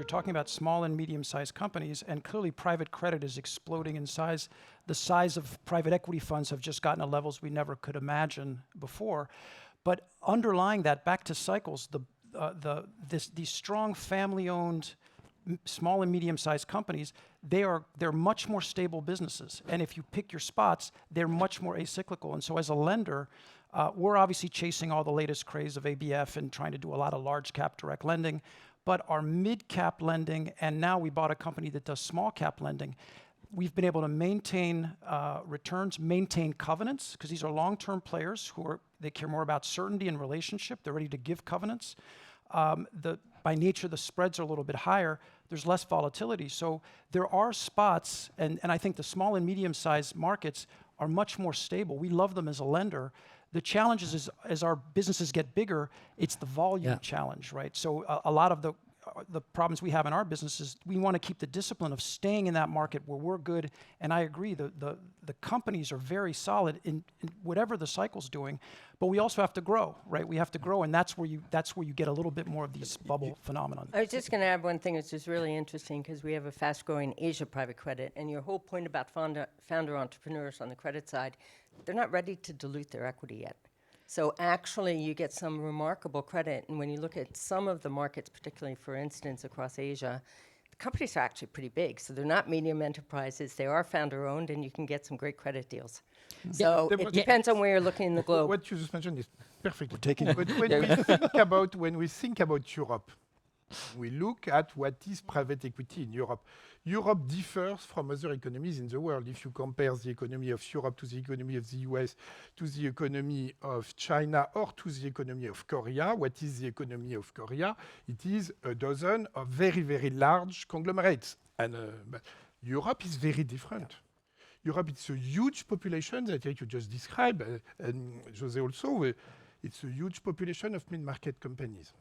talking about small and medium-sized companies, and clearly private credit is exploding in size. The size of private equity funds have just gotten to levels we never could imagine before. But underlying that, back to cycles, these strong family-owned small and medium-sized companies, they're much more stable businesses. And if you pick your spots, they're much more acyclical. And so as a lender, we're obviously chasing all the latest craze of ABF and trying to do a lot of large cap direct lending. But our mid-cap lending, and now we bought a company that does small cap lending, we've been able to maintain returns, maintain covenants, because these are long-term players they care more about certainty and relationship. They're ready to give covenants. By nature, the spreads are a little bit higher. There's less volatility. So there are spots, and I think the small and medium-sized markets are much more stable. We love them as a lender. The challenge is as our businesses get bigger, it's the volume challenge, right? So a lot of the problems we have in our business is we want to keep the discipline of staying in that market where we're good. And I agree, the companies are very solid in whatever the cycle's doing, but we also have to grow, right? We have to grow, and that's where you get a little bit more of these bubble phenomenon. I was just going to add one thing which is really interesting, because we have a fast-growing Asia private credit, and your whole point about founder entrepreneurs on the credit side, they're not ready to dilute their equity yet. So actually, you get some remarkable credit. And when you look at some of the markets, particularly, for instance, across Asia, the companies are actually pretty big. So they're not medium enterprises. They are founder-owned, and you can get some great credit deals. So it depends on where you're looking in the globe. What you just mentioned is perfect. But when we think about Europe, we look at what is private equity in Europe. Europe differs from other economies in the world. If you compare the economy of Europe to the economy of the US, to the economy of China, or to the economy of Korea, what is the economy of Korea? It is a dozen of very, very large conglomerates. And but Europe is very different. Europe, it's a huge population that you just described, and José also, it's a huge population of mid-market companies.